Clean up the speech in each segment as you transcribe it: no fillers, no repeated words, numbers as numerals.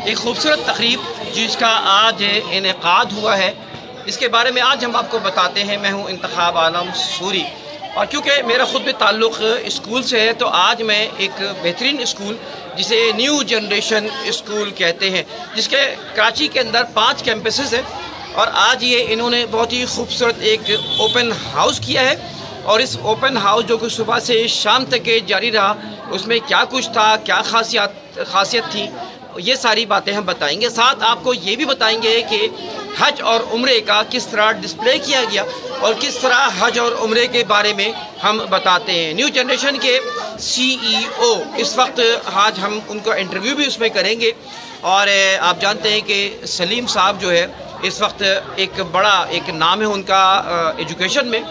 ایک خوبصورت تقریب جس کا آج انعقاد ہوا ہے، اس کے بارے میں آج ہم آپ کو بتاتے ہیں۔ میں ہوں انتخاب عالم سوری، اور کیونکہ میرا خود بھی تعلق اسکول سے ہے تو آج میں ایک بہترین اسکول جسے نیو جنریشن اسکول کہتے ہیں، جس کے کراچی کے اندر 5 کیمپسز ہیں، اور آج یہ انہوں نے بہت ہی خوبصورت ایک اوپن ہاؤس کیا ہے۔ اور اس اوپن ہاؤس جو کہ صبح سے شام تک جاری رہا، اس میں کیا کچھ تھا، کیا خاصیت تھی، یہ ساری باتیں ہم بتائیں گے۔ ساتھ آپ کو یہ بھی بتائیں گے کہ حج اور عمرے کا کس طرح ڈسپلے کیا گیا اور کس طرح حج اور عمرے کے بارے میں ہم بتاتے ہیں۔ نیو جنریشن کے CEO اس وقت آج ہم ان کا انٹرویو بھی اس میں کریں گے، اور آپ جانتے ہیں کہ سلیم صاحب جو ہے اس وقت ایک بڑا نام ہے ان کا ایجوکیشن میں،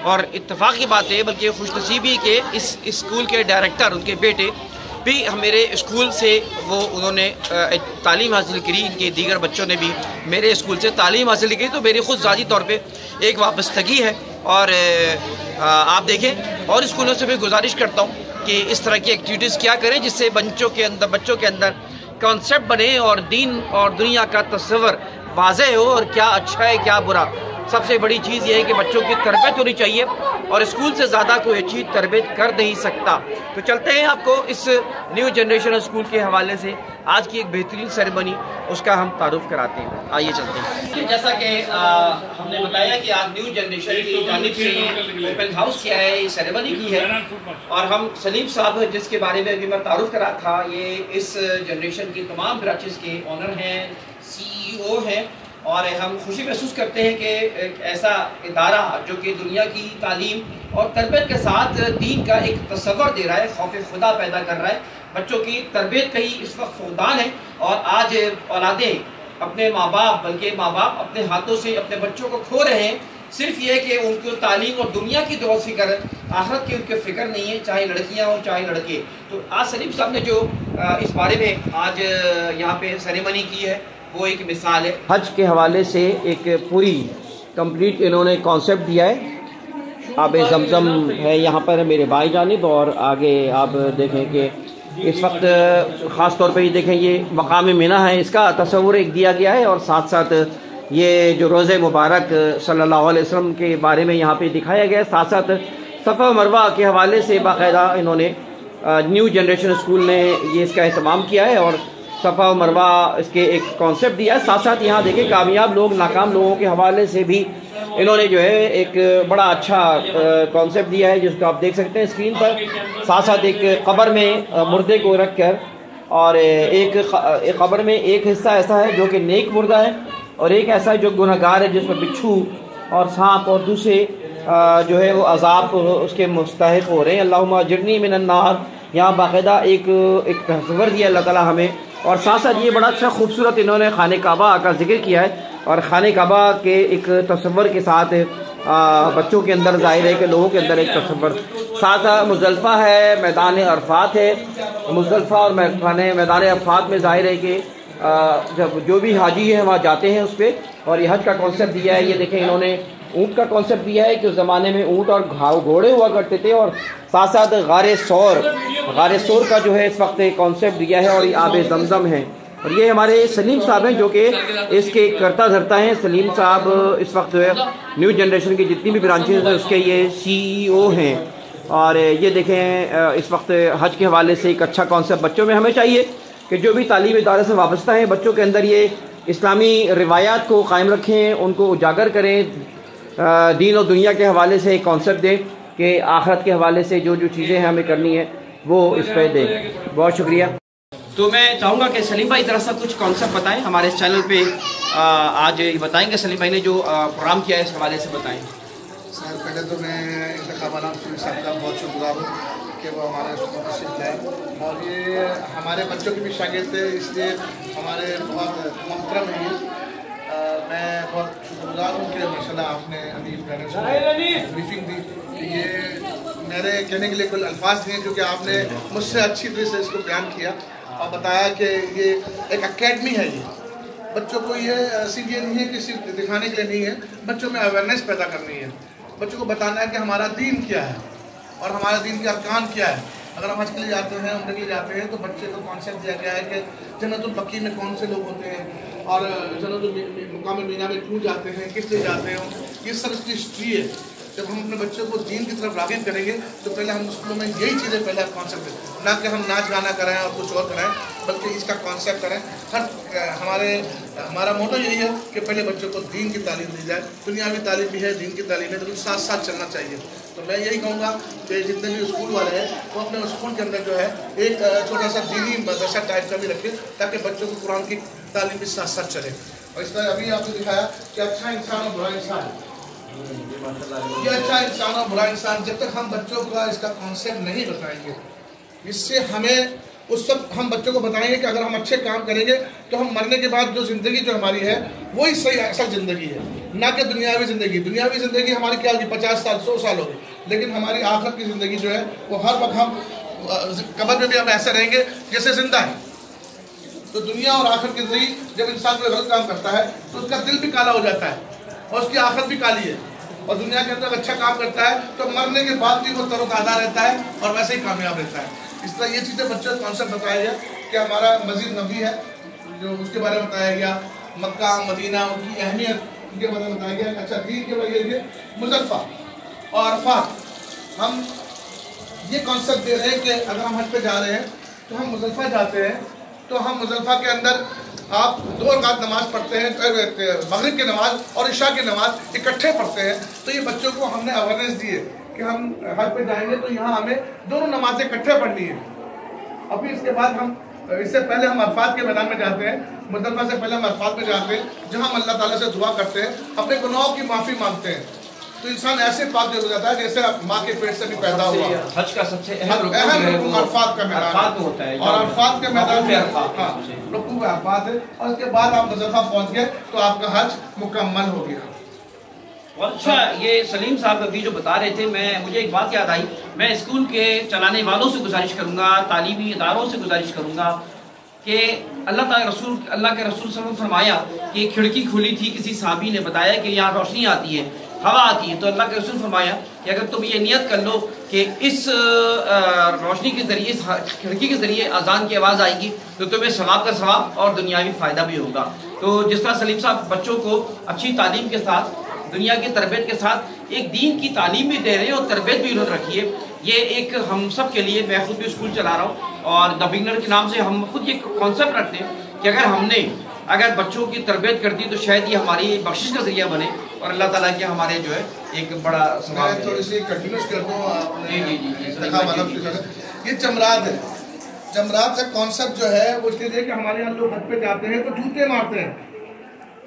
اور اتفاق کی بات ہے بلکہ خوش نصیبی کہ اس اسکول کے ڈائریکٹر ان کے بیٹے بھی میرے اسکول سے انہوں نے تعلیم حاصل کی، ان کے دیگر بچوں نے بھی میرے اسکول سے تعلیم حاصل کی، تو میری خود ذاتی طور پہ ایک وابستگی ہے۔ اور آپ دیکھیں، اور اسکولوں سے بھی گزارش کرتا ہوں کہ اس طرح کی ایکٹیویٹیز کیا کریں جس سے بچوں کے اندر کانسیپٹ بنے اور دین اور دنیا کا تصور واضح ہو، اور کیا اچھا ہے کیا برا۔ سب سے بڑی چیز یہ ہے کہ بچوں کی تربیت ہونی چاہیے، اور اسکول سے زیادہ کوئی اچھی تربیت کر نہیں سکتا۔ تو چلتے ہیں آپ کو اس نیو جنریشن اسکول کے حوالے سے آج کی ایک بہترین سیریمنی اس کا ہم تعارف کراتے ہیں۔ آئیے چلتے ہیں۔ جیسا کہ ہم نے بتایا کہ آج نیو جنریشن کی جانب سے اوپن ہاؤس کیا ہے، یہ سیریمنی کی ہے، اور ہم سلیم صاحب جس کے بارے میں ابھی میں تعارف کرا تھا، یہ اس جنریشن کی تمام برانچز کے اونر ہیں، CEO ہیں، اور ہم خوشی محسوس کرتے ہیں کہ ایک ایسا ادارہ جو کہ دنیا کی تعلیم اور تربیت کے ساتھ دین کا ایک تصور دے رہا ہے، خوف خدا پیدا کر رہا ہے۔ بچوں کی تربیت کا ہی اس وقت فقدان ہے، اور آج اولادیں اپنے ماں باپ اپنے ہاتھوں سے اپنے بچوں کو کھو رہے ہیں، صرف یہ کہ ان کو تعلیم اور دنیا کی تو فکر، آخرت کی ان کی فکر نہیں ہے، چاہے لڑکیاں ہوں چاہے لڑکے۔ تو آج سلیم صاحب نے جو اس بارے میں آج یہاں پہ سیریمنی کی ہے وہ ایک مثال ہے۔ حج کے حوالے سے ایک پوری کمپلیٹ انہوں نے کانسیپٹ دیا ہے۔ آب زمزم ہے یہاں پر میرے بھائی جانب، اور آگے آپ دیکھیں کہ اس وقت خاص طور پہ یہ دیکھیں یہ مقام منی ہے، اس کا تصور ایک دیا گیا ہے، اور ساتھ ساتھ یہ جو روزہ مبارک صلی اللہ علیہ وسلم کے بارے میں یہاں پہ دکھایا گیا ہے، ساتھ ساتھ صفا و مروہ کے حوالے سے باقاعدہ انہوں نے نیو جنریشن اسکول نے یہ اس کا اہتمام کیا ہے، اور صفا و مروہ اس کے ایک کانسیپٹ دیا ہے۔ ساتھ ساتھ یہاں دیکھیں کامیاب لوگ ناکام لوگوں کے حوالے سے بھی انہوں نے جو ہے ایک بڑا اچھا کانسیپٹ دیا ہے، جس کو آپ دیکھ سکتے ہیں اسکرین پر۔ ساتھ ساتھ ایک قبر میں مردے کو رکھ کر، اور ایک قبر میں ایک حصہ ایسا ہے جو کہ نیک مردہ ہے، اور ایک ایسا ہے جو گنہگار ہے، جس میں بچھو اور سانپ اور دوسرے جو ہے وہ عذاب اس کے مستحق ہو رہے ہیں۔ اللہم اجرنی من النار، یہاں باقاعدہ ایک تصور دیا اللہ تعالیٰ ہمیں، اور ساتھ ساتھ یہ بڑا اچھا خوبصورت انہوں نے خانہ کعبہ کا ذکر کیا ہے، اور خانہ کعبہ کے ایک تصور کے ساتھ بچوں کے اندر ظاہر ہے کہ لوگوں کے اندر ایک تصور، ساتھ مزدلفہ ہے، میدان عرفات ہے، مزدلفہ اور میدان عرفات میں ظاہر ہے کہ جب جو بھی حاجی ہیں وہاں جاتے ہیں اس پہ، اور یہ حج کا کانسیپٹ دیا ہے۔ یہ دیکھیں انہوں نے اونٹ کا کانسیپٹ دیا ہے کہ اس زمانے میں اونٹ اور گھوڑے ہوا کرتے تھے، اور ساتھ ساتھ غار سور کا جو ہے اس وقت کانسیپٹ دیا ہے، اور یہ آب زمزم ہے۔ اور یہ ہمارے سلیم صاحب ہیں جو کہ اس کے کرتا دھرتا ہیں۔ سلیم صاحب اس وقت جو ہے نیو جنریشن کی جتنی بھی برانچز ہیں اس کے یہ CEO ہیں، اور یہ دیکھیں اس وقت حج کے حوالے سے ایک اچھا کانسیپٹ بچوں میں ہمیں چاہیے کہ جو بھی تعلیمی ادارے سے وابستہ ہیں بچوں کے اندر یہ اسلامی روایات کو قائم رکھیں، ان کو اجاگر کریں، دین اور دنیا کے حوالے سے ایک کانسیپٹ دیں کہ آخرت کے حوالے سے جو چیزیں ہیں ہمیں کرنی ہے وہ اس پہ دیں۔ بہت شکریہ۔ تو میں چاہوں گا کہ سلیم بھائی ذرا سا کچھ کانسیپٹ بتائیں ہمارے اس چینل پہ، آج بتائیں گے سلیم بھائی نے جو پروگرام کیا ہے اس حوالے سے بتائیں۔ سر پہلے تو میں انتخاب عالم سوری صاحب کا بہت شکر گزار ہوں کہ وہ ہمارے اسکول میں تشریف لائے، اور یہ ہمارے بچوں کے بھی شاگرد تھے، اس لیے ہمارے بہت محترم ہیں۔ میں بہت شکر گزار ہوں کہ ماشاء اللہ آپ نے ابھی بریفنگ دی، کہ یہ میرے کہنے کے لیے کوئی الفاظ نہیں ہیں، کیونکہ آپ نے مجھ سے اچھی طرح سے اس کو بیان کیا اور بتایا کہ یہ ایک اکیڈمی ہے۔ یہ بچوں کو یہ صرف یہ نہیں ہے کہ صرف دکھانے کے لیے نہیں ہے، بچوں میں اویئرنیس پیدا کرنی ہے، بچوں کو بتانا ہے کہ ہمارا دین کیا ہے اور ہمارا دین کے ارکان کیا ہے، اگر ہم حج کے لیے جاتے ہیں، عمرے کے لیے جاتے ہیں، تو بچے کو کانسیپٹ دیا گیا ہے کہ جنت البقیع میں کون سے لوگ ہوتے ہیں اور جنت مقام مینا میں کیوں جاتے ہیں، کس لیے جاتے ہیں، یہ سب اس کی ہسٹری ہے. جب ہم اپنے بچوں کو دین کی طرف راغب کریں گے تو پہلے ہم اسکولوں میں یہی چیزیں پہلے کانسیپٹ دیں، نہ کہ ہم ناچ گانا کرائیں اور کچھ اور کرائیں، بلکہ اس کا کانسیپٹ کریں. ہمارا موٹو یہی ہے کہ پہلے بچوں کو دین کی تعلیم دی جائے. دنیاوی تعلیم بھی ہے، دین کی تعلیم ہے، لیکن ساتھ ساتھ چلنا چاہیے. تو میں یہی کہوں گا کہ جتنے بھی اسکول والے ہیں وہ اپنے اسکول کے اندر جو ہے ایک چھوٹا سا دینی مدرسہ ٹائپ کا بھی رکھے تاکہ بچوں کو قرآن کی تعلیم بھی ساتھ ساتھ چلے. اور اس طرح ابھی آپ نے دکھایا کہ اچھا انسان اور برا انسان، یہ اچھا انسان اور برا انسان جب تک ہم بچوں کا اس کا کانسیپٹ نہیں بتائیں گے، اس سے ہمیں اس وقت ہم بچوں کو بتائیں گے کہ اگر ہم اچھے کام کریں گے تو ہم مرنے کے بعد جو زندگی جو ہماری ہے وہی صحیح اصل زندگی ہے، نہ کہ دنیاوی زندگی. دنیاوی زندگی ہماری کیا ہوگی، 50 سال 100 سال ہوگی، لیکن ہماری آخرت کی زندگی جو ہے وہ ہر وقت ہم قبر میں بھی ہم ایسے رہیں گے جیسے زندہ ہیں. تو دنیا اور آخرت کی زندگی جب انسان کوئی غلط کام کرتا ہے تو اس کا دل بھی کالا ہو جاتا ہے اور اس کی آخرت بھی کالی ہے. اور دنیا کے اندر اچھا کام کرتا ہے تو مرنے کے بعد بھی وہ تر و تازہ رہتا ہے اور ویسے ہی کامیاب رہتا ہے. اس طرح یہ چیزیں بچوں کو کانسیپٹ بتایا گیا کہ ہمارا مسجد نبوی ہے جو اس کے بارے میں بتایا گیا، مکہ مدینہ ان کی اہمیت ان کے بارے میں بتایا گیا. اچھا دین کے بارے میں مزدلفہ اور عرفات، ہم یہ کانسیپٹ دے رہے ہیں کہ اگر ہم حج پہ جا رہے ہیں تو ہم مزدلفہ جاتے ہیں تو ہم مزدلفہ کے اندر آپ 2 رکعت نماز پڑھتے ہیں، مغرب کی نماز اور عشاء کی نماز اکٹھے پڑھتے ہیں. تو یہ بچوں کو ہم نے اویئرنیس دی ہے کہ ہم حج پہ جائیں گے تو یہاں ہمیں دونوں نمازیں اکٹھے پڑھنی ہیں. ابھی اس کے بعد اس سے پہلے ہم عرفات کے میدان میں جاتے ہیں، مزدلفہ سے پہلے ہم عرفات میں جاتے ہیں جہاں ہم اللہ تعالیٰ سے دعا کرتے ہیں، اپنے گناہوں کی معافی مانگتے ہیں. تو انسان ایسے پاک ہو جاتا ہے جیسے ماں کے پیٹ سے بھی پیدا ہوا. حج کا سب سے اہم رکن عرفات کا میدان ہوتا ہے، اور عرفات کے میدان میں رکوع عرفات ہے. اور اس کے بعد آپ مزدلفہ پہنچ گئے تو آپ کا حج مکمل ہو گیا. اور اچھا یہ سلیم صاحب ابھی جو بتا رہے تھے، مجھے ایک بات یاد آئی. میں اسکول کے چلانے والوں سے گزارش کروں گا، تعلیمی اداروں سے گزارش کروں گا کہ اللہ کے رسول صلی اللہ علیہ وسلم فرمایا کہ کھڑکی کھلی تھی، کسی صحابی نے بتایا کہ یہاں روشنی آتی ہے، ہوا آتی ہے. تو اللہ کے رسول فرمایا کہ اگر تم یہ نیت کر لو کہ اس روشنی کے ذریعے، اس کھڑکی کے ذریعے اذان کی آواز آئے گی تو تمہیں ثواب کا ثواب اور دنیاوی فائدہ بھی ہوگا. تو جس طرح سلیم صاحب بچوں کو اچھی تعلیم کے ساتھ، دنیا کی تربیت کے ساتھ ایک دین کی تعلیم بھی دے رہے ہیں اور تربیت بھی انہوں نے رکھی ہے. یہ ایک ہم سب کے لیے، میں خود بھی اسکول چلا رہا ہوں اور دا بگنر کے نام سے ہم خود یہ کانسیپٹ رکھتے ہیں کہ اگر بچوں کی تربیت کرتی تو شاید یہ ہماری بخشش کا ذریعہ بنے اور اللہ تعالیٰ کے ہمارے جو ہے ایک بڑا ثواب ہے. تھوڑی سی کنٹینیوس کرتا ہوں. یہ جمرات ہے. جمرات کا کانسیپٹ جو ہے وہ اس کے لیے کہ ہمارے یہاں لوگ حج پہ جاتے ہیں تو جوتے مارتے ہیں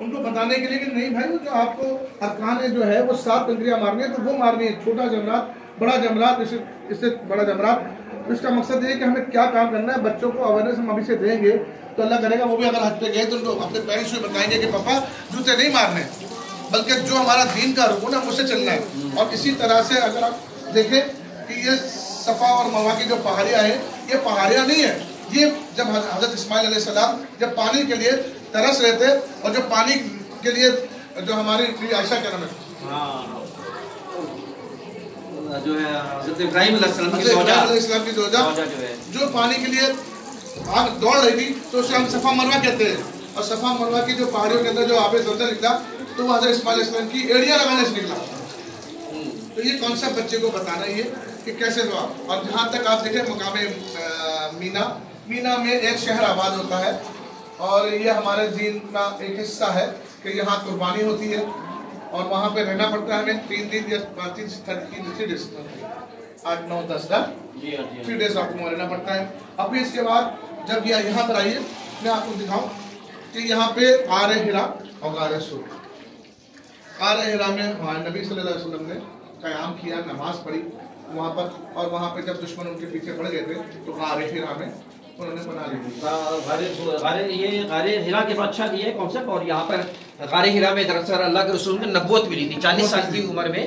ان کو بتانے کے لیے کہ نہیں بھائی، جو آپ کو ارکان جو ہے وہ 7 کنکریاں مارنی ہے تو وہ مارنی ہے. چھوٹا جمرات، بڑا جمرات، اس سے بڑا جمرات. اس کا مقصد یہ ہے کہ ہمیں کیا کام کرنا ہے. بچوں کو اویئرنیس ہم ابھی سے دیں گے تو اللہ کرے گا وہ بھی اگر حج پہ گئے تو ان کو اپنے پیرنٹس کو بتائیں گے کہ پاپا جوتے نہیں مارنے، بلکہ جو ہمارا دین کا رکن ہے اسے چلنا ہے. اور اسی طرح سے اگر آپ دیکھیں کہ یہ صفا اور مروہ کی جو پہاڑیاں ہیں، یہ پہاڑیاں نہیں ہیں. یہ جب حضرت اسماعیل علیہ السلام جب پانی کے لیے ترس رہے تھے اور جو پانی کے لیے جو ہماری عائشہ کا نام ہے جو ہے حضرت ابراہیم علیہ السلام کی زوجہ جو پانی کے لیے آگ دوڑ رہی تھی تو اسے ہم صفا مروہ کہتے ہیں. اور صفا مروہ کی جو پہاڑیوں کے اندر جو آب زمزم نکلا تو وہ حضرت اسماعیل علیہ السلام کی ایڑیاں لگانے سے نکلا. تو یہ کانسیپٹ بچے کو بتانا ہی ہے کہ کیسے ہوا. اور جہاں تک آپ دیکھیں مقام مینا میں ایک شہر آباد ہوتا ہے اور یہ ہمارے دین کا ایک حصہ ہے کہ یہاں قربانی ہوتی ہے اور وہاں پہ رہنا پڑتا ہے ہمیں 3 دن یا 3 ڈیز 8 9 10 3 ڈیز آپ کو رہنا پڑتا ہے. اب اس کے بعد جب یہاں پر آئیے میں آپ کو دکھاؤں کہ یہاں پہ غار حرا اور غار سور. غار حرا میں ہمارے نبی صلی اللہ علیہ وسلم نے قیام کیا، نماز پڑھی وہاں پر، اور وہاں پہ جب دشمن ان کے پیچھے پڑ گئے تھے تو غار حرا میں انہوں نے بنا لی. یہ غار حرا کے بعد اچھا یہ کانسیپٹ. اور یہاں پر غار حرا میں دراصل اللہ کے رسول نے نبوت ملی تھی 40 سال کی عمر میں.